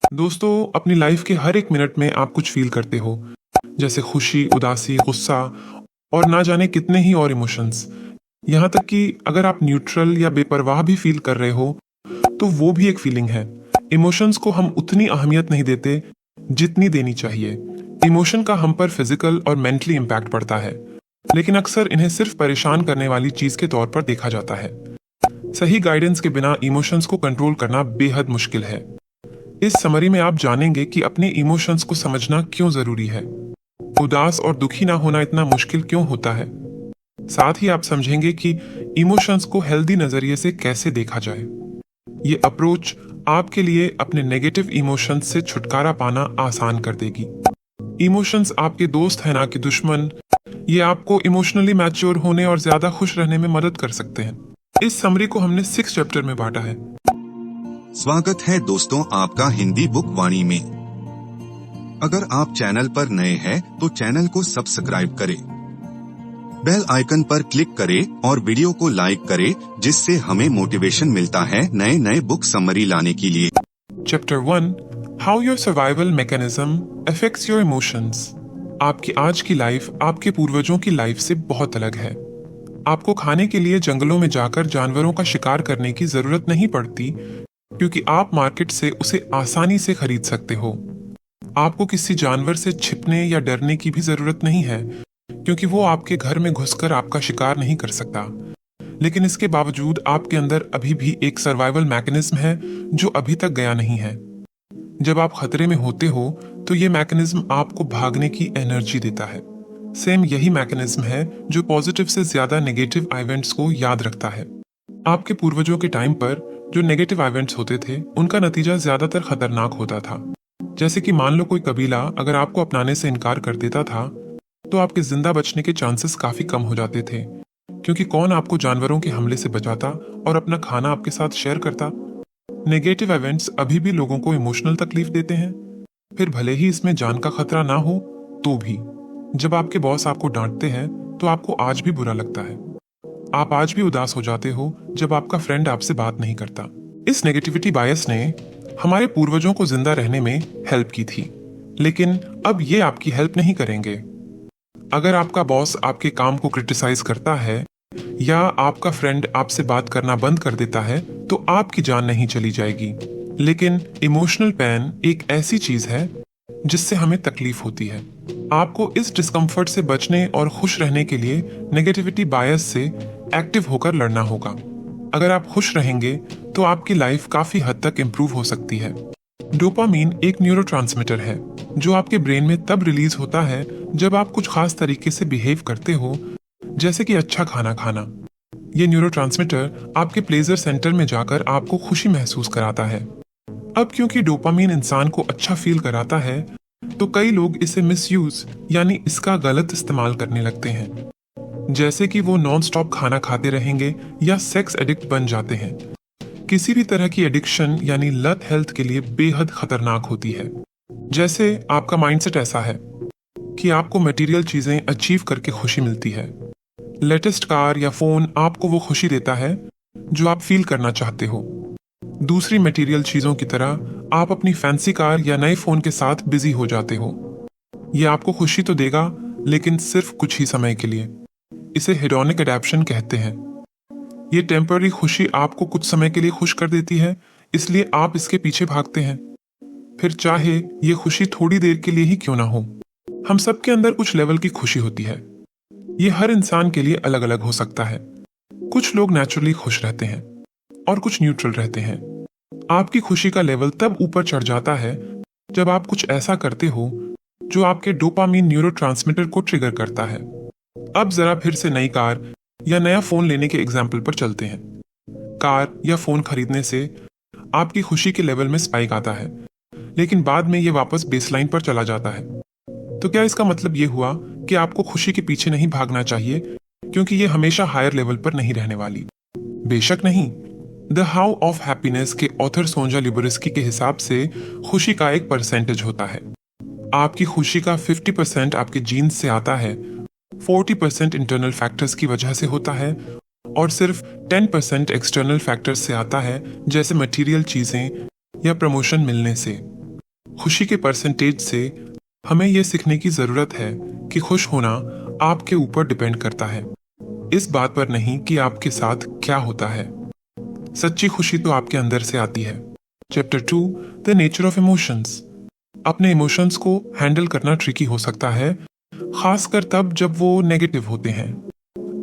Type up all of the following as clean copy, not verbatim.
दोस्तों, अपनी लाइफ के हर एक मिनट में आप कुछ फील करते हो, जैसे खुशी, उदासी, गुस्सा और ना जाने कितने ही और इमोशंस। यहाँ तक कि अगर आप न्यूट्रल या बेपरवाह भी फील कर रहे हो, तो वो भी एक फीलिंग है। इमोशंस को हम उतनी अहमियत नहीं देते जितनी देनी चाहिए। इमोशन का हम पर फिजिकल और मेंटली इम्पैक्ट पड़ता है, लेकिन अक्सर इन्हें सिर्फ परेशान करने वाली चीज के तौर पर देखा जाता है। सही गाइडेंस के बिना इमोशंस को कंट्रोल करना बेहद मुश्किल है। इस समरी में आप जानेंगे कि अपने इमोशंस को समझना क्यों जरूरी है, उदास और दुखी ना होना इतना मुश्किल क्यों होता है। साथ ही आप समझेंगे कि इमोशंस को हेल्दी नजरिए से कैसे देखा जाए। ये अप्रोच आपके लिए अपने नेगेटिव इमोशंस से छुटकारा पाना आसान कर देगी। इमोशंस आपके दोस्त हैं, ना कि दुश्मन। ये आपको इमोशनली मैच्योर होने और ज्यादा खुश रहने में मदद कर सकते हैं। इस समरी को हमने 6 चैप्टर में बांटा है। स्वागत है दोस्तों आपका हिंदी बुक वाणी में। अगर आप चैनल पर नए हैं तो चैनल को सब्सक्राइब करें, बेल आइकन पर क्लिक करें और वीडियो को लाइक करें, जिससे हमें मोटिवेशन मिलता है नए बुक समरी लाने के लिए। Chapter 1, how your survival mechanism affects your emotions. आपकी आज की लाइफ आपके पूर्वजों की लाइफ से बहुत अलग है। आपको खाने के लिए जंगलों में जाकर जानवरों का शिकार करने की जरूरत नहीं पड़ती, क्योंकि आप मार्केट से उसे आसानी से खरीद सकते हो। आपको किसी जानवर से छिपने या डरने की भी जरूरत नहीं है, क्योंकि वो आपके घर में घुसकर आपका शिकार नहीं कर सकता। लेकिन इसके बावजूद आपके अंदर अभी भी एक सर्वाइवल मैकेनिज्म है जो अभी तक गया नहीं है। जब आप खतरे में होते हो तो ये मैकेनिज्म आपको भागने की एनर्जी देता है। सेम यही मैकेनिज्म है जो पॉजिटिव से ज्यादा नेगेटिव इवेंट्स को याद रखता है। आपके पूर्वजों के टाइम पर जो नेगेटिव इवेंट्स होते थे, उनका नतीजा ज्यादातर खतरनाक होता था। जैसे कि मान लो कोई कबीला अगर आपको अपनाने से इनकार कर देता था, तो आपके जिंदा बचने के चांसेस काफी कम हो जाते थे, क्योंकि कौन आपको जानवरों के हमले से बचाता और अपना खाना आपके साथ शेयर करता। नेगेटिव इवेंट्स अभी भी लोगों को इमोशनल तकलीफ देते हैं, फिर भले ही इसमें जान का खतरा ना हो तो भी। जब आपके बॉस आपको डांटते हैं तो आपको आज भी बुरा लगता है। आप आज भी उदास हो जाते हो जब आपका फ्रेंड आपसे बात नहीं करता। इस नेगेटिविटी बायस ने हमारे पूर्वजों को जिंदा रहने में हेल्प की थी, लेकिन अब ये आपकी हेल्प नहीं करेंगे। अगर आपका बॉस आपके काम को क्रिटिसाइज करता है या आपका फ्रेंड आपसे बात करना बंद कर देता है, तो आपकी जान नहीं चली जाएगी। लेकिन इमोशनल पेन एक ऐसी चीज है जिससे हमें तकलीफ होती है। आपको इस डिस्कम्फर्ट से बचने और खुश रहने के लिए नेगेटिविटी बायस से एक्टिव होकर लड़ना होगा। अगर आप खुश रहेंगे तो आपकी लाइफ काफी हद तक इम्प्रूव हो सकती है। डोपामीन एक न्यूरोट्रांसमीटर है जो आपके ब्रेन में तब रिलीज होता है जब आप कुछ खास तरीके से बिहेव करते हो, जैसे कि अच्छा खाना खाना। ये न्यूरोट्रांसमीटर आपके प्लेजर सेंटर में जाकर आपको खुशी महसूस कराता है। अब क्योंकि डोपामीन इंसान को अच्छा फील कराता है, तो कई लोग इसे मिसयूज यानी इसका गलत इस्तेमाल करने लगते हैं, जैसे कि वो नॉन स्टॉप खाना खाते रहेंगे या सेक्स एडिक्ट बन जाते हैं। किसी भी तरह की एडिक्शन यानी लत हेल्थ के लिए बेहद खतरनाक होती है। जैसे आपका माइंडसेट ऐसा है कि आपको मटेरियल चीजें अचीव करके खुशी मिलती है। लेटेस्ट कार या फोन आपको वो खुशी देता है जो आप फील करना चाहते हो। दूसरी मटेरियल चीजों की तरह आप अपनी फैंसी कार या नए फोन के साथ बिजी हो जाते हो। ये आपको खुशी तो देगा, लेकिन सिर्फ कुछ ही समय के लिए। इसे हेडोनिक एडेप्शन कहते हैं। ये टेम्पररी खुशी आपको कुछ समय के लिए खुश कर देती है, इसलिए आप इसके पीछे भागते हैं, फिर चाहे ये खुशी थोड़ी देर के लिए ही क्यों ना हो। हम सबके अंदर कुछ लेवल की खुशी होती है। ये हर इंसान के लिए अलग अलग हो सकता है। कुछ लोग नेचुरली खुश रहते हैं और कुछ न्यूट्रल रहते हैं। आपकी खुशी का लेवल तब ऊपर चढ़ जाता है जब आप कुछ ऐसा करते हो जो आपके डोपामीन न्यूरोट्रांसमीटर को ट्रिगर करता है। अब जरा फिर से नई कार या नया फोन लेने के एग्जाम्पल पर चलते हैं। कार या फोन खरीदने से आपकी खुशी के लेवल में स्पाइक आता है, लेकिन बाद में ये वापस बेसलाइन पर चला जाता है। तो क्या इसका मतलब ये हुआ कि आपको खुशी के पीछे नहीं भागना चाहिए, क्योंकि ये हमेशा हायर लेवल पर नहीं रहने वाली? बेशक नहीं। द हाउ ऑफ हैप्पीनेस के ऑथर सोंजा लिबोरिस्की के हिसाब से खुशी का एक परसेंटेज होता है। आपकी खुशी का 50% आपके जीन्स से आता है, 40% इंटरनल फैक्टर्स की वजह से होता है और सिर्फ 10% एक्सटर्नल फैक्टर्स से आता है, जैसे मटेरियल चीजें या प्रमोशन मिलने से। खुशी के परसेंटेज से हमें यह सीखने की जरूरत है कि खुश होना आपके ऊपर डिपेंड करता है, इस बात पर नहीं कि आपके साथ क्या होता है। सच्ची खुशी तो आपके अंदर से आती है। Chapter 2, the nature of emotions. अपने इमोशंस को हैंडल करना ट्रिकी हो सकता है, खासकर तब जब वो नेगेटिव होते हैं।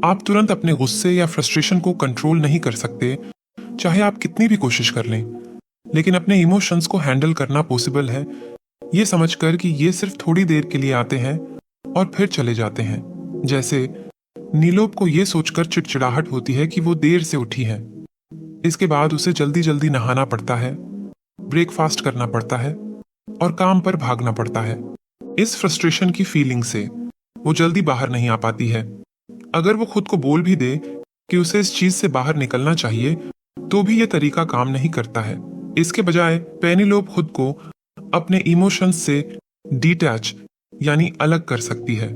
आप तुरंत अपने गुस्से या फ्रस्ट्रेशन को कंट्रोल नहीं कर सकते, चाहे आप कितनी भी कोशिश कर लें। लेकिन अपने इमोशंस को हैंडल करना पॉसिबल है, ये समझकर कि ये सिर्फ थोड़ी देर के लिए आते हैं और फिर चले जाते हैं। जैसे नीलोप को ये सोचकर चिड़चिड़ाहट होती है कि वो देर से उठी है। इसके बाद उसे जल्दी जल्दी नहाना पड़ता है, ब्रेकफास्ट करना पड़ता है और काम पर भागना पड़ता है। इस फ्रस्ट्रेशन की फीलिंग से वो जल्दी बाहर नहीं आ पाती है। अगर वो खुद को बोल भी दे कि उसे इस चीज से बाहर निकलना चाहिए, तो भी ये तरीका काम नहीं करता है। इसके बजाय पेनीलोप खुद को अपने इमोशंस से डिटैच यानी अलग कर सकती है।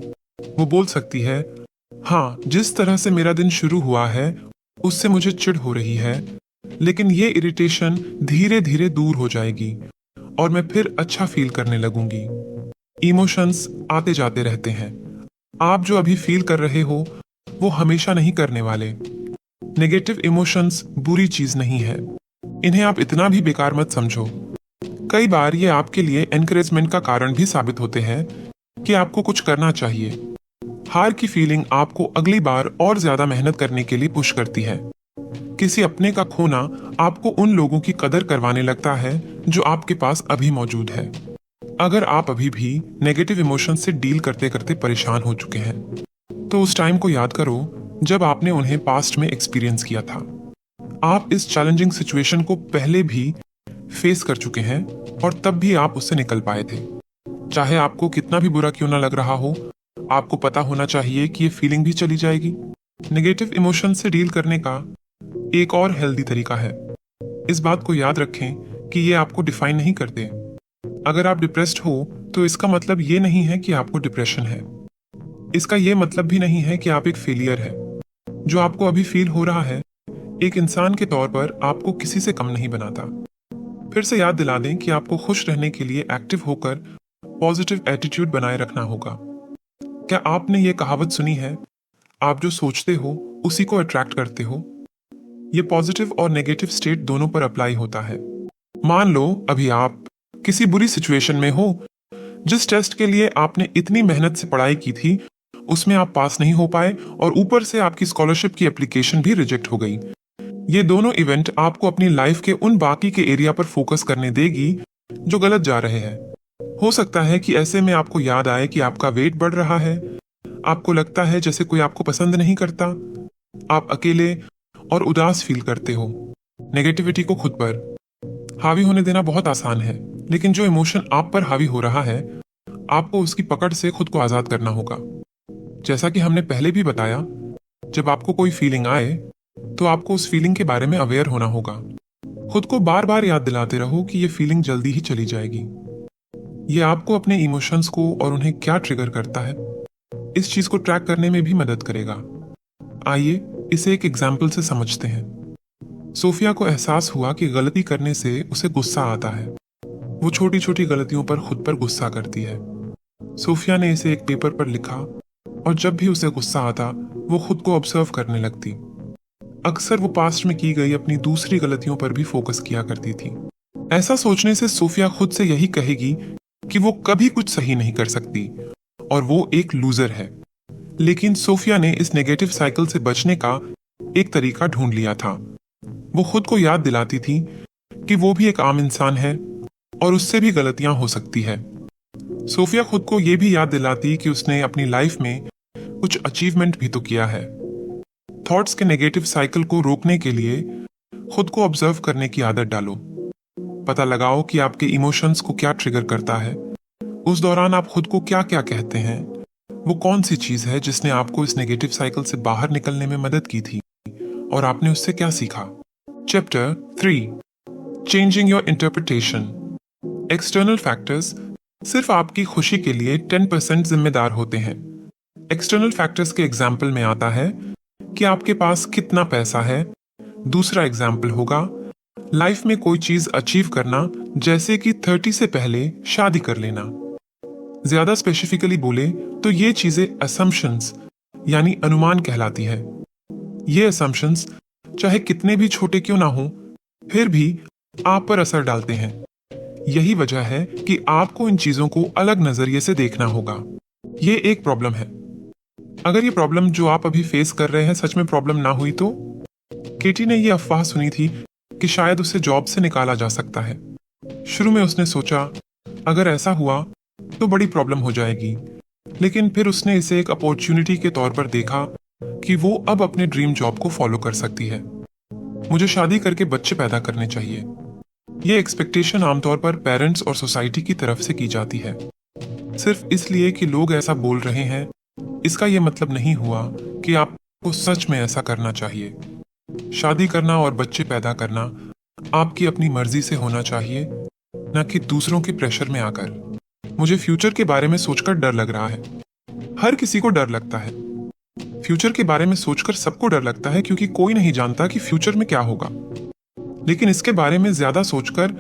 वो बोल सकती है, हाँ, जिस तरह से मेरा दिन शुरू हुआ है उससे मुझे चिढ़ हो रही है, लेकिन ये इरिटेशन धीरे धीरे दूर हो जाएगी और मैं फिर अच्छा फील करने लगूंगी। इमोशंस आते जाते रहते हैं। आप जो अभी फील कर रहे हो वो हमेशा नहीं करने वाले। नेगेटिव इमोशंस बुरी चीज नहीं है, इन्हें आप इतना भी बेकार मत समझो। कई बार ये आपके लिए एनकरेजमेंट का कारण भी साबित होते हैं कि आपको कुछ करना चाहिए। हार की फीलिंग आपको अगली बार और ज्यादा मेहनत करने के लिए पुश करती है। किसी अपने का खोना आपको उन लोगों की कदर करवाने लगता है जो आपके पास अभी मौजूद है। अगर आप अभी भी नेगेटिव इमोशन से डील करते करते परेशान हो चुके हैं, तो उस टाइम को याद करो जब आपने उन्हें पास्ट में एक्सपीरियंस किया था। आप इस चैलेंजिंग सिचुएशन को पहले भी फेस कर चुके हैं और तब भी आप उससे निकल पाए थे। चाहे आपको कितना भी बुरा क्यों ना लग रहा हो, आपको पता होना चाहिए कि ये फीलिंग भी चली जाएगी। नेगेटिव इमोशन से डील करने का एक और हेल्दी तरीका है। इस बात को याद रखें कि ये आपको डिफाइन नहीं करते। अगर आप डिप्रेस्ड हो तो इसका मतलब ये नहीं है कि आपको डिप्रेशन है। इसका ये मतलब भी नहीं है कि आप एक फेलियर है। जो आपको अभी फील हो रहा है, एक इंसान के तौर पर आपको किसी से कम नहीं बनाता। फिर से याद दिला दें कि आपको खुश रहने के लिए एक्टिव होकर पॉजिटिव एटीट्यूड बनाए रखना होगा। क्या आपने ये कहावत सुनी है, आप जो सोचते हो उसी को अट्रैक्ट करते हो? ये पॉजिटिव और नेगेटिव स्टेट दोनों पर अप्लाई होता है। मान लो अभी आप किसी बुरी सिचुएशन में हो। जिस टेस्ट के लिए आपने इतनी मेहनत से पढ़ाई की थी उसमें आप पास नहीं हो पाए और ऊपर से आपकी स्कॉलरशिप की एप्लीकेशन भी रिजेक्ट हो गई। ये दोनों इवेंट आपको अपनी लाइफ के उन बाकी के एरिया पर फोकस करने देगी जो गलत जा रहे हैं। हो सकता है कि ऐसे में आपको याद आए कि आपका वेट बढ़ रहा है, आपको लगता है जैसे कोई आपको पसंद नहीं करता, आप अकेले और उदास फील करते हो। नेगेटिविटी को खुद पर हावी होने देना बहुत आसान है, लेकिन जो इमोशन आप पर हावी हो रहा है, आपको उसकी पकड़ से खुद को आजाद करना होगा। जैसा कि हमने पहले भी बताया, जब आपको कोई फीलिंग आए तो आपको उस फीलिंग के बारे में अवेयर होना होगा। खुद को बार बार याद दिलाते रहो कि ये फीलिंग जल्दी ही चली जाएगी। ये आपको अपने इमोशंस को और उन्हें क्या ट्रिगर करता है, इस चीज को ट्रैक करने में भी मदद करेगा। आइए इसे एक एग्जाम्पल से समझते हैं। सोफिया को एहसास हुआ कि गलती करने से उसे गुस्सा आता है। वो छोटी छोटी गलतियों पर खुद पर गुस्सा करती है। सोफिया ने इसे एक पेपर पर लिखा और जब भी उसे गुस्सा आता वो खुद को ऑब्जर्व करने लगती। अक्सर वो पास्ट में की गई अपनी दूसरी गलतियों पर भी फोकस किया करती थी। ऐसा सोचने से सोफिया खुद से यही कहेगी कि वो कभी कुछ सही नहीं कर सकती और वो एक लूजर है। लेकिन सोफिया ने इस नेगेटिव साइकिल से बचने का एक तरीका ढूंढ लिया था। वो खुद को याद दिलाती थी कि वो भी एक आम इंसान है और उससे भी गलतियां हो सकती है। सोफिया खुद को ये भी याद दिलाती कि उसने अपनी लाइफ में कुछ अचीवमेंट भी तो किया है। थॉट्स के नेगेटिव साइकिल को रोकने के लिए खुद को ऑब्जर्व करने की आदत डालो। पता लगाओ कि आपके इमोशंस को क्या ट्रिगर करता है। उस दौरान आप खुद को क्या क्या कहते हैं। वो कौन सी चीज है जिसने आपको इस नेगेटिव साइकिल से बाहर निकलने में मदद की थी और आपने उससे क्या सीखा। Chapter 3, changing your interpretation. External factors सिर्फ आपकी खुशी के लिए 10% जिम्मेदार होते हैं। एक्सटर्नल फैक्टर्स के एग्जाम्पल में आता है कि आपके पास कितना पैसा है। दूसरा एग्जाम्पल होगा लाइफ में कोई चीज अचीव करना, जैसे कि 30 से पहले शादी कर लेना। ज्यादा स्पेसिफिकली बोले तो ये चीजें असम्पशंस यानी अनुमान कहलाती है। ये असम्पशंस चाहे कितने भी छोटे क्यों ना हो, फिर भी आप पर असर डालते हैं। यही वजह है कि आपको इन चीजों को अलग नजरिए से देखना होगा। ये एक प्रॉब्लम है। अगर ये प्रॉब्लम जो आप अभी फेस कर रहे हैं सच में प्रॉब्लम ना हुई तो? केटी ने ये अफवाह सुनी थी कि शायद उसे जॉब से निकाला जा सकता है। शुरू में उसने सोचा अगर ऐसा हुआ तो बड़ी प्रॉब्लम हो जाएगी, लेकिन फिर उसने इसे एक अपॉर्चुनिटी के तौर पर देखा कि वो अब अपने ड्रीम जॉब को फॉलो कर सकती है। मुझे शादी करके बच्चे पैदा करने चाहिए। ये एक्सपेक्टेशन आमतौर पर पेरेंट्स और सोसाइटी की तरफ से की जाती है। सिर्फ इसलिए कि लोग ऐसा बोल रहे हैं, इसका ये मतलब नहीं हुआ कि आपको सच में ऐसा करना चाहिए। शादी करना और बच्चे पैदा करना आपकी अपनी मर्जी से होना चाहिए, न कि दूसरों के प्रेशर में आकर। मुझे फ्यूचर के बारे में सोचकर डर लग रहा है। हर किसी को डर लगता है। फ्यूचर के बारे में सोचकर सबको डर लगता है, क्योंकि कोई नहीं जानता कि फ्यूचर में क्या होगा। लेकिन इसके बारे में ज्यादा सोचकर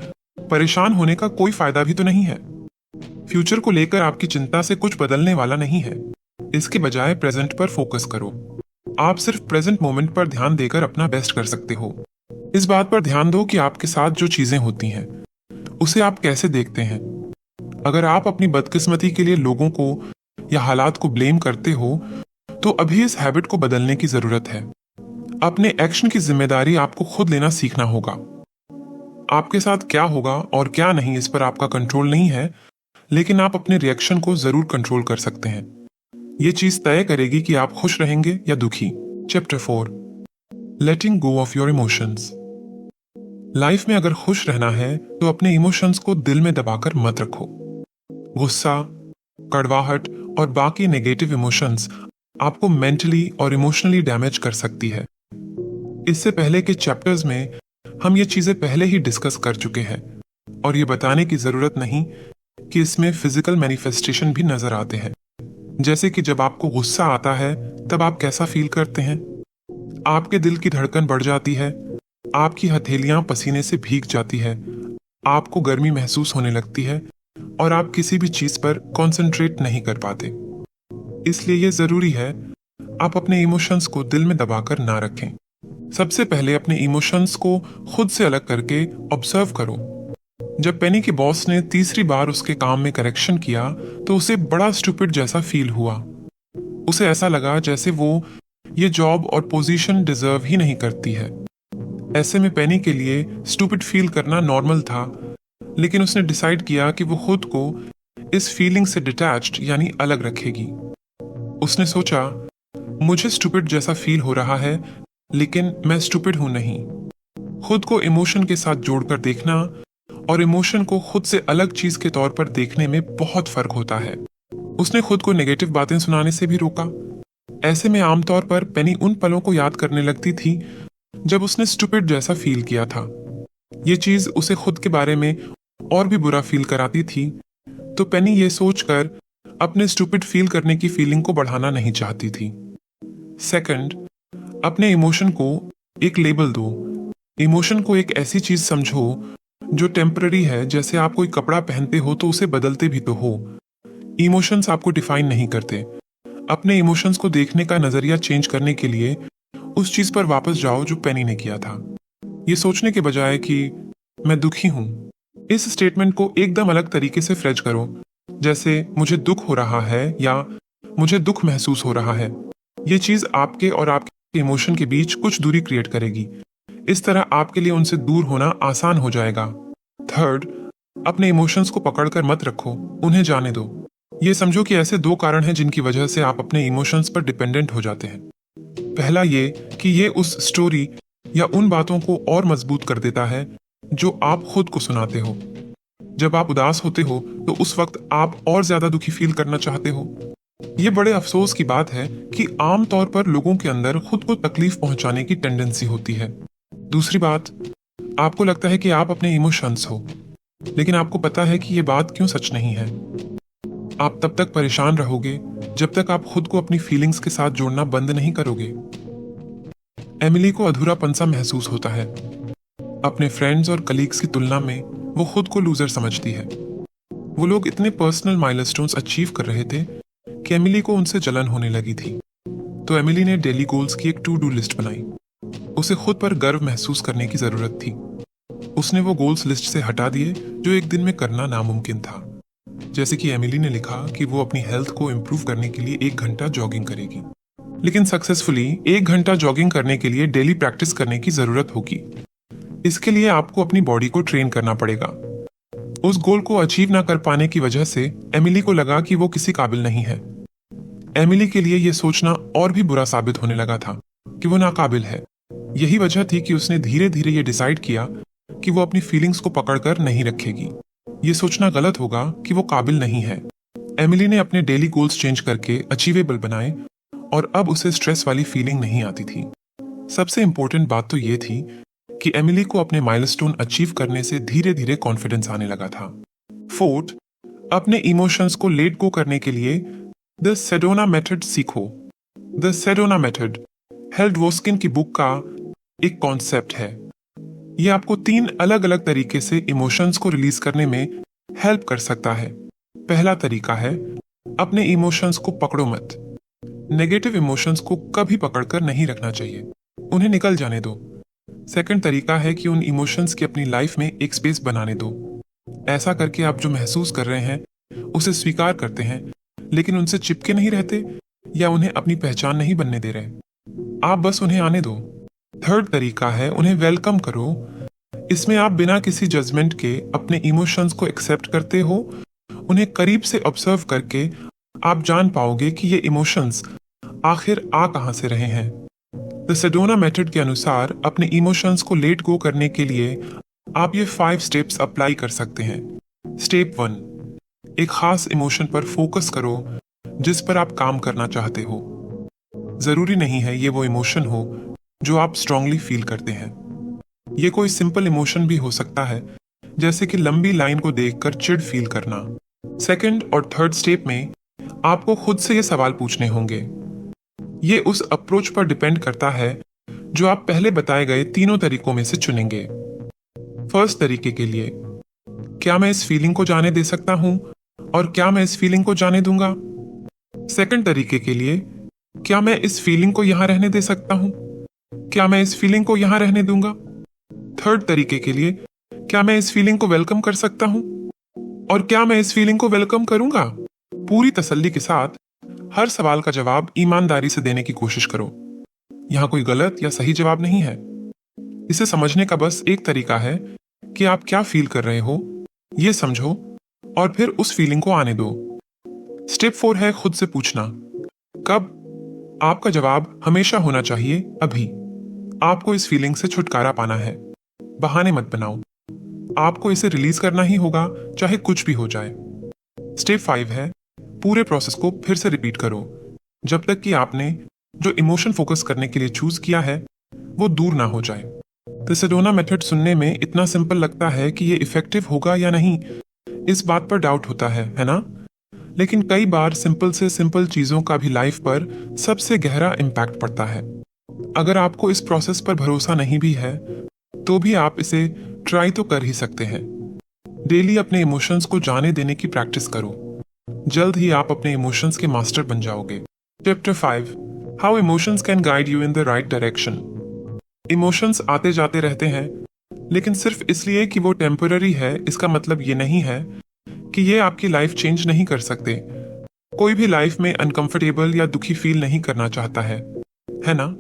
परेशान होने का कोई फायदा भी तो नहीं है। फ्यूचर को लेकर आपकी चिंता से कुछ बदलने वाला नहीं है। इसके बजाय प्रेजेंट पर फोकस करो। आप सिर्फ प्रेजेंट मोमेंट पर ध्यान देकर अपना बेस्ट कर सकते हो। इस बात पर ध्यान दो कि आपके साथ जो चीजें होती हैं उसे आप कैसे देखते हैं। अगर आप अपनी बदकिस्मती के लिए लोगों को या हालात को ब्लेम करते हो तो अभी इस हैबिट को बदलने की जरूरत है। अपने एक्शन की जिम्मेदारी आपको खुद लेना सीखना होगा। आपके साथ क्या होगा और क्या नहीं इस पर आपका कंट्रोल नहीं है, लेकिन आप अपने रिएक्शन को जरूर कंट्रोल कर सकते हैं। ये चीज तय करेगी कि आप खुश रहेंगे या दुखी। Chapter 4, letting go of your emotions. Life में अगर खुश रहना है तो अपने इमोशंस को दिल में दबाकर मत रखो। गुस्सा, कड़वाहट और बाकी नेगेटिव इमोशंस आपको मेंटली और इमोशनली डैमेज कर सकती है। इससे पहले के चैप्टर्स में हम ये चीजें पहले ही डिस्कस कर चुके हैं और ये बताने की जरूरत नहीं कि इसमें फिजिकल मैनिफेस्टेशन भी नजर आते हैं। जैसे कि जब आपको गुस्सा आता है तब आप कैसा फील करते हैं। आपके दिल की धड़कन बढ़ जाती है, आपकी हथेलियां पसीने से भीग जाती है, आपको गर्मी महसूस होने लगती है और आप किसी भी चीज पर कंसंट्रेट नहीं कर पाते। इसलिए ये जरूरी है आप अपने इमोशंस को दिल में दबाकर ना रखें। सबसे पहले अपने इमोशंस को खुद से अलग करके ऑब्जर्व करो। जब पेनी के बॉस ने तीसरी बार उसके काम में करेक्शन किया तो उसे बड़ा स्टूपिड जैसा फील हुआ। उसे ऐसा लगा जैसे वो ये जॉब और पोजीशन डिजर्व ही नहीं करती है। ऐसे में पेनी के लिए स्टूपिड फील करना नॉर्मल था, लेकिन उसने डिसाइड किया कि वो खुद को इस फीलिंग से डिटैच्ड यानी अलग रखेगी। उसने सोचा मुझे स्टूपिड जैसा फील हो रहा है, लेकिन मैं स्टूपिड हूं नहीं। खुद को इमोशन के साथ जोड़कर देखना और इमोशन को खुद से अलग चीज के तौर पर देखने में बहुत फर्क होता है। उसने खुद को नेगेटिव बातें सुनाने से भी रोका। ऐसे में आमतौर पर पेनी उन पलों को याद करने लगती थी जब उसने स्टूपिड जैसा फील किया था। ये चीज उसे खुद के बारे में और भी बुरा फील कराती थी, तो पेनी ये सोचकर अपने स्टूपिड फील करने की फीलिंग को बढ़ाना नहीं चाहती थी। सेकंड, अपने इमोशन को एक लेबल दो। इमोशन को एक ऐसी चीज समझो जो टेम्पररी है। जैसे आप कोई कपड़ा पहनते हो तो उसे बदलते भी तो हो। इमोशंस आपको डिफाइन नहीं करते। अपने इमोशंस को देखने का नजरिया चेंज करने के लिए उस चीज पर वापस जाओ जो पेनी ने किया था। ये सोचने के बजाय कि मैं दुखी हूं, इस स्टेटमेंट को एकदम अलग तरीके से फ्रेज करो, जैसे मुझे दुख हो रहा है या मुझे दुख महसूस हो रहा है। ये चीज आपके और आपके इमोशन के बीच कुछ दूरी क्रिएट करेगी। इस तरह आपके लिए उनसे दूर होना आसान हो जाएगा। थर्ड, अपने इमोशंस को पकड़कर मत रखो, उन्हें जाने दो। ये समझो कि ऐसे दो कारण हैं जिनकी वजह से आप अपने इमोशंस पर डिपेंडेंट हो जाते हैं। पहला ये कि ये उस स्टोरी या उन बातों को और मजबूत कर देता है जो आप खुद को सुनाते हो। जब आप उदास होते हो तो उस वक्त आप और ज्यादा दुखी फील करना चाहते हो। ये बड़े अफसोस की बात है कि आम तौर पर लोगों के अंदर खुद को तकलीफ पहुंचाने की टेंडेंसी होती है। दूसरी बात, आपको लगता है कि आप अपने इमोशंस हो, लेकिन आपको पता है कि ये बात क्यों सच नहीं है। आप तब तक परेशान रहोगे जब तक आप खुद को अपनी फीलिंग्स के साथ जोड़ना बंद नहीं करोगे। एमिली को अधूरापन सा महसूस होता है। अपने फ्रेंड्स और कलीग्स की तुलना में वो खुद को लूजर समझती है। वो लोग इतने पर्सनल माइलस्टोन्स अचीव कर रहे थे कि एमिली को उनसे जलन होने लगी थी। तो एमिली ने डेली गोल्स की एक टू डू लिस्ट बनाई। उसे खुद पर गर्व महसूस करने की जरूरत थी। उसने वो गोल्स लिस्ट से हटा दिए जो एक दिन में करना नामुमकिन था। जैसे कि एमिली ने लिखा कि वो अपनी हेल्थ को इम्प्रूव करने के लिए 1 घंटा जॉगिंग करेगी। लेकिन सक्सेसफुली 1 घंटा जॉगिंग करने के लिए डेली प्रैक्टिस करने की जरूरत होगी। इसके लिए आपको अपनी बॉडी को ट्रेन करना पड़ेगा। उस गोल को अचीव ना कर पाने की वजह से एमिली को लगा कि वो किसी काबिल नहीं है। एमिली के लिए यह सोचना और भी बुरा साबित होने लगा था कि वो नाकाबिल है। यही वजह थी कि उसने धीरे धीरे ये डिसाइड किया कि वो अपनी फीलिंग्स को पकड़कर नहीं रखेगी। ये सोचना गलत होगा कि वो काबिल नहीं है। एमिली ने अपने डेली गोल्स चेंज करके अचीवेबल बनाए और अब उसे स्ट्रेस वाली फीलिंग नहीं आती थी। सबसे इंपॉर्टेंट बात तो ये थी कि एमिली को अपने माइलस्टोन अचीव करने से धीरे धीरे कॉन्फिडेंस आने लगा था। फोर्थ, अपने इमोशंस को लेट गो करने के लिए द सेडोना मेथड सीखो। द सेडोना मेथड हेल्ड वोस्किन की बुक का एक कॉन्सेप्ट है। ये आपको 3 अलग अलग तरीके से इमोशंस को रिलीज करने में हेल्प कर सकता है। पहला तरीका है अपने इमोशंस को पकड़ो मत। नेगेटिव इमोशंस को कभी पकड़कर नहीं रखना चाहिए, उन्हें निकल जाने दो। सेकंड तरीका है कि उन इमोशंस की अपनी लाइफ में एक स्पेस बनाने दो। ऐसा करके आप जो महसूस कर रहे हैं उसे स्वीकार करते हैं, लेकिन उनसे चिपके नहीं रहते या उन्हें अपनी पहचान नहीं बनने दे रहे। आप बस उन्हें आने दो। थर्ड तरीका है उन्हें वेलकम करो। इसमें आप बिना किसी जजमेंट के अपने इमोशंस को एक्सेप्ट करते हो। उन्हें करीब से ऑब्जर्व करके आप जान पाओगे कि ये इमोशंस आखिर आ कहां से रहे हैं। द सेडोना मेथड के अनुसार अपने इमोशंस को लेट गो करने के लिए आप ये 5 स्टेप्स अप्लाई कर सकते हैं। स्टेप 1, एक खास इमोशन पर फोकस करो जिस पर आप काम करना चाहते हो। जरूरी नहीं है ये वो इमोशन हो जो आप स्ट्रांगली फील करते हैं। ये कोई सिंपल इमोशन भी हो सकता है, जैसे कि लंबी लाइन को देखकर चिढ़ फील करना। सेकंड और थर्ड स्टेप में आपको खुद से ये सवाल पूछने होंगे। ये उस अप्रोच पर डिपेंड करता है जो आप पहले बताए गए तीनों तरीकों में से चुनेंगे। फर्स्ट तरीके के लिए, क्या मैं इस फीलिंग को जाने दे सकता हूं और क्या मैं इस फीलिंग को जाने दूंगा? सेकंड तरीके के लिए, क्या मैं इस फीलिंग को यहां रहने दे सकता हूं? क्या मैं इस फीलिंग को यहां रहने दूंगा? थर्ड तरीके के लिए, क्या मैं इस फीलिंग को वेलकम कर सकता हूं और क्या मैं इस फीलिंग को वेलकम करूंगा? पूरी तसल्ली के साथ हर सवाल का जवाब ईमानदारी से देने की कोशिश करो। यहां कोई गलत या सही जवाब नहीं है। इसे समझने का बस एक तरीका है कि आप क्या फील कर रहे हो, ये समझो और फिर उस फीलिंग को आने दो। स्टेप 4 है खुद से पूछना, कब? आपका जवाब हमेशा होना चाहिए अभी। आपको इस फीलिंग से छुटकारा पाना है। बहाने मत बनाओ। आपको इसे रिलीज करना ही होगा, चाहे कुछ भी हो जाए। स्टेप 5 है पूरे प्रोसेस को फिर से रिपीट करो जब तक कि आपने जो इमोशन फोकस करने के लिए चूज किया है वो दूर ना हो जाए। द सेडोना मेथड सुनने में इतना सिंपल लगता है कि ये इफेक्टिव होगा या नहीं, इस बात पर डाउट होता है ना? लेकिन कई बार सिंपल से सिंपल चीजों का भी लाइफ पर सबसे गहरा इम्पैक्ट पड़ता है। अगर आपको इस प्रोसेस पर भरोसा नहीं भी है तो भी आप इसे ट्राई तो कर ही सकते हैं। डेली अपने इमोशंस को जाने देने की प्रैक्टिस करो। जल्द ही आप अपने इमोशंस के मास्टर बन जाओगे। Chapter 5, how emotions can guide you in the right direction. Emotions आते जाते रहते हैं, लेकिन सिर्फ इसलिए कि वो टेम्पररी है इसका मतलब ये नहीं है कि ये आपकी लाइफ चेंज नहीं कर सकते। कोई भी लाइफ में अनकंफर्टेबल या दुखी फील नहीं करना चाहता है ना?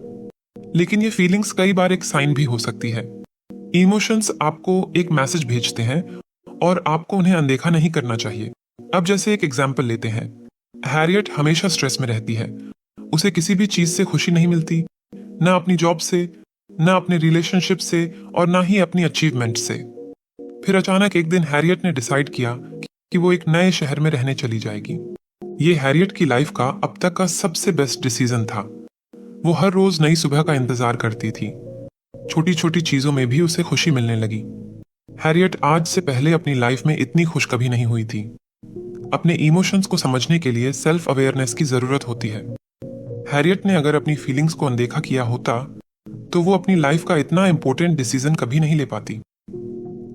लेकिन ये फीलिंग्स कई बार एक साइन भी हो सकती है। इमोशंस आपको एक मैसेज भेजते हैं और आपको उन्हें अनदेखा नहीं करना चाहिए। अब जैसे एक एग्जाम्पल लेते हैं। हैरियट हमेशा स्ट्रेस में रहती है। उसे किसी भी चीज से खुशी नहीं मिलती, ना अपनी जॉब से, ना अपने रिलेशनशिप से और ना ही अपनी अचीवमेंट से। फिर अचानक एक दिन हैरियट ने डिसाइड किया कि वो एक नए शहर में रहने चली जाएगी। ये हैरियट की लाइफ का अब तक का सबसे बेस्ट डिसीजन था। वो हर रोज नई सुबह का इंतजार करती थी। छोटी छोटी चीजों में भी उसे खुशी मिलने लगी। हैरियट आज से पहले अपनी लाइफ में इतनी खुश कभी नहीं हुई थी। अपने इमोशंस को समझने के लिए सेल्फ अवेयरनेस की जरूरत होती है। हैरियट ने अगर अपनी फीलिंग्स को अनदेखा किया होता तो वो अपनी लाइफ का इतना इम्पोर्टेंट डिसीजन कभी नहीं ले पाती।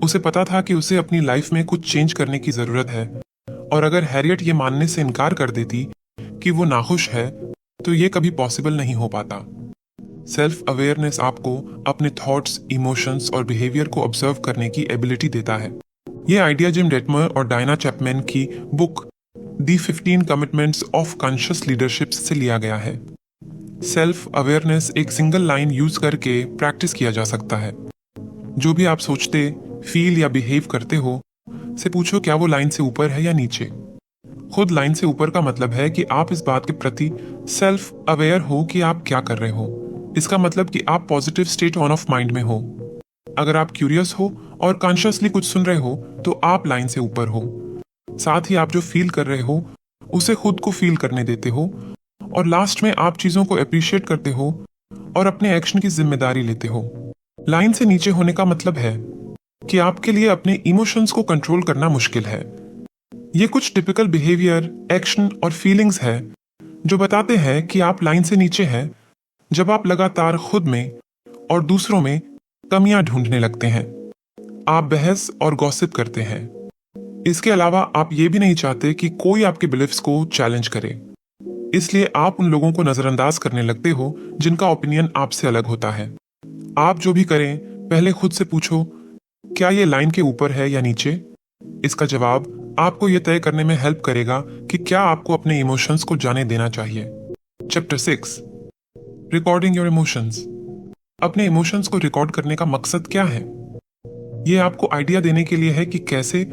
उसे पता था कि उसे अपनी लाइफ में कुछ चेंज करने की जरूरत है, और अगर हैरियट ये मानने से इनकार कर देती कि वो नाखुश है तो ये कभी पॉसिबल नहीं हो पाता। सेल्फ अवेयरनेस आपको अपने थॉट्स, इमोशंस और बिहेवियर को ऑब्जर्व करने की एबिलिटी देता है। ये आइडिया जिम डेटमर और डायना चैपमैन की book the 15 commitments of conscious leadership से लिया गया है। सेल्फ अवेयरनेस एक सिंगल लाइन यूज करके प्रैक्टिस किया जा सकता है। जो भी आप सोचते, फील या बिहेव करते हो, से पूछो क्या वो लाइन से ऊपर है या नीचे। खुद लाइन से ऊपर का मतलब है कि आप इस बात के प्रति सेल्फ अवेयर हो कि आप क्या कर रहे हो। इसका मतलब कि आप positive state on off mind में हो। अगर आप क्यूरियस हो और कॉन्शियसली कुछ सुन रहे हो तो आप लाइन से ऊपर हो। साथ ही आप जो फील कर रहे हो उसे खुद को फील करने देते हो, और लास्ट में आप चीजों को अप्रिशिएट करते हो और अपने एक्शन की जिम्मेदारी लेते हो। लाइन से नीचे होने का मतलब है कि आपके लिए अपने इमोशंस को कंट्रोल करना मुश्किल है। ये कुछ टिपिकल बिहेवियर, एक्शन और फीलिंग्स है जो बताते हैं कि आप लाइन से नीचे हैं, जब आप लगातार खुद में और दूसरों में कमियां ढूंढने लगते हैं। आप बहस और गॉसिप करते हैं। इसके अलावा आप ये भी नहीं चाहते कि कोई आपके बिलीफ्स को चैलेंज करे, इसलिए आप उन लोगों को नजरअंदाज करने लगते हो जिनका ओपिनियन आपसे अलग होता है। आप जो भी करें, पहले खुद से पूछो क्या ये लाइन के ऊपर है या नीचे। इसका जवाब आपको ये तय करने में हेल्प करेगा कि क्या आपको अपने इमोशंस को जाने देना चाहिए। Chapter 6, recording your emotions. अपने इमोशंस को रिकॉर्ड करने का मकसद क्या है? ये आपको आइडिया देने के लिए है कि कैसे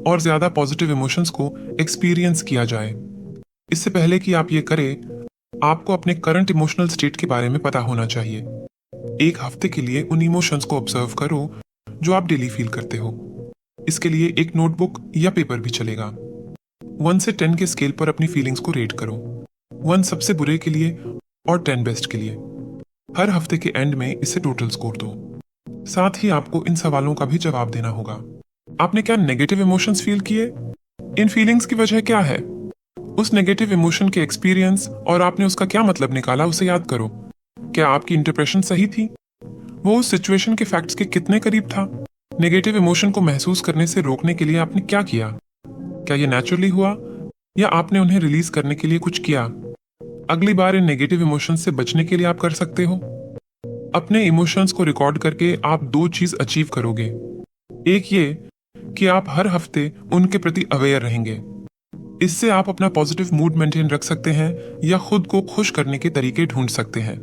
और ज्यादा पॉजिटिव इमोशंस को एक्सपीरियंस किया जाए। इससे पहले कि आप ये करें, आपको अपने करंट इमोशनल स्टेट के बारे में पता होना चाहिए। एक हफ्ते के लिए उन इमोशंस को ऑब्जर्व करो जो आप डेली फील करते हो। इसके लिए एक नोटबुक या पेपर भी चलेगा। 1 से 10 के स्केल पर अपनी फीलिंग्स को रेट करो। 1 सबसे बुरे के लिए और 10 बेस्ट के लिए। हर हफ्ते के एंड में इसे टोटल स्कोर दो। साथ ही आपको इन सवालों का भी जवाब देना होगा। आपने क्या नेगेटिव इमोशंस फील किए? इन फीलिंग्स की वजह क्या है? उस नेगेटिव इमोशन के एक्सपीरियंस और आपने उसका क्या मतलब निकाला, उसे याद करो। क्या आपकी इंटरप्रेशन सही थी? वो उस सिचुएशन के फैक्ट्स के कितने करीब था? नेगेटिव इमोशन को महसूस करने से रोकने के लिए आपने क्या किया? क्या ये नेचुरली हुआ या आपने उन्हें रिलीज करने के लिए कुछ किया? अगली बार इन नेगेटिव इमोशंस से बचने के लिए आप कर सकते हो। अपने इमोशंस को रिकॉर्ड करके आप 2 चीज अचीव करोगे। एक ये कि आप हर हफ्ते उनके प्रति अवेयर रहेंगे। इससे आप अपना पॉजिटिव मूड मेंटेन रख सकते हैं या खुद को खुश करने के तरीके ढूंढ सकते हैं।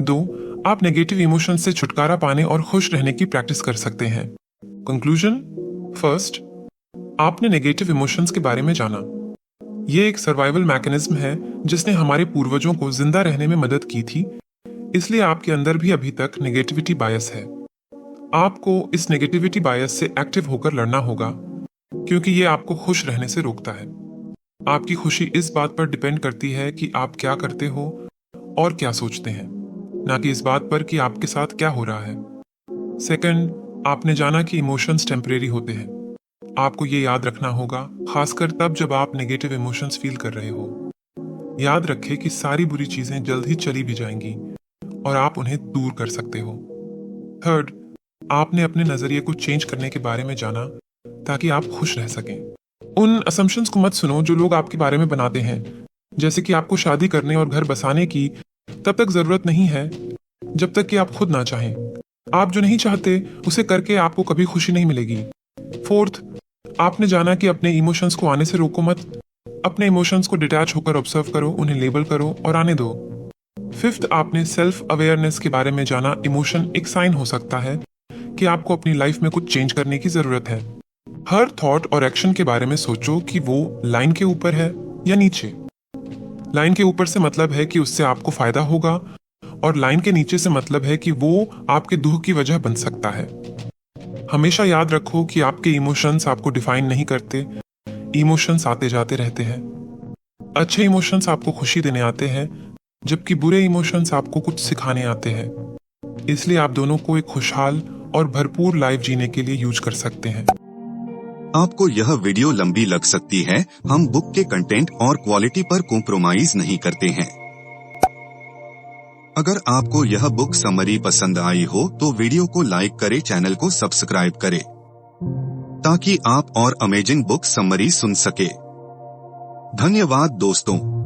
2, आप नेगेटिव इमोशंस से छुटकारा पाने और खुश रहने की प्रैक्टिस कर सकते हैं। कंक्लूजन, फर्स्ट, आपने नेगेटिव इमोशंस के बारे में जाना। ये एक सर्वाइवल मैकेनिज्म है जिसने हमारे पूर्वजों को जिंदा रहने में मदद की थी, इसलिए आपके अंदर भी अभी तक नेगेटिविटी बायस है। आपको इस नेगेटिविटी बायस से एक्टिव होकर लड़ना होगा, क्योंकि ये आपको खुश रहने से रोकता है। आपकी खुशी इस बात पर डिपेंड करती है कि आप क्या करते हो और क्या सोचते हैं, ना कि इस बात पर कि आपके साथ क्या हो रहा है। सेकंड, आपने जाना कि इमोशंस टेम्परेरी होते हैं। आपको ये याद रखना होगा, खासकर तब जब आप नेगेटिव इमोशंस फील कर रहे हो। याद रखें कि सारी बुरी चीजें जल्द ही चली भी जाएंगी और आप उन्हें दूर कर सकते हो। थर्ड, आपने अपने नजरिए को चेंज करने के बारे में जाना ताकि आप खुश रह सकें। उन असम्पशंस को मत सुनो जो लोग आपके बारे में बनाते हैं, जैसे कि आपको शादी करने और घर बसाने की तब तक जरूरत नहीं है जब तक कि आप खुद ना चाहें। आप जो नहीं चाहते उसे करके आपको कभी खुशी नहीं मिलेगी। फोर्थ, आपने जाना कि अपने इमोशंस को आने से रोको मत। अपने इमोशंस को डिटैच होकर ऑब्जर्व करो, उन्हें लेबल करो और आने दो। फिफ्थ, आपने सेल्फ अवेयरनेस के बारे में जाना। इमोशन एक साइन हो सकता है कि आपको अपनी लाइफ में कुछ चेंज करने की जरूरत है। हर थॉट और एक्शन के बारे में सोचो कि वो लाइन के ऊपर है या नीचे। लाइन के ऊपर से मतलब है कि उससे आपको फायदा होगा, और लाइन के नीचे से मतलब है कि वो आपके दुख की वजह बन सकता है। हमेशा याद रखो कि आपके इमोशंस आपको डिफाइन नहीं करते। इमोशंस आते जाते रहते हैं। अच्छे इमोशंस आपको खुशी देने आते हैं, जबकि बुरे इमोशंस आपको कुछ सिखाने आते हैं। इसलिए आप दोनों को एक खुशहाल और भरपूर लाइफ जीने के लिए यूज कर सकते हैं। आपको यह वीडियो लंबी लग सकती है। हम बुक के कंटेंट और क्वालिटी पर कॉम्प्रोमाइज नहीं करते हैं। अगर आपको यह बुक समरी पसंद आई हो तो वीडियो को लाइक करें, चैनल को सब्सक्राइब करें ताकि आप और अमेजिंग बुक समरी सुन सके। धन्यवाद दोस्तों।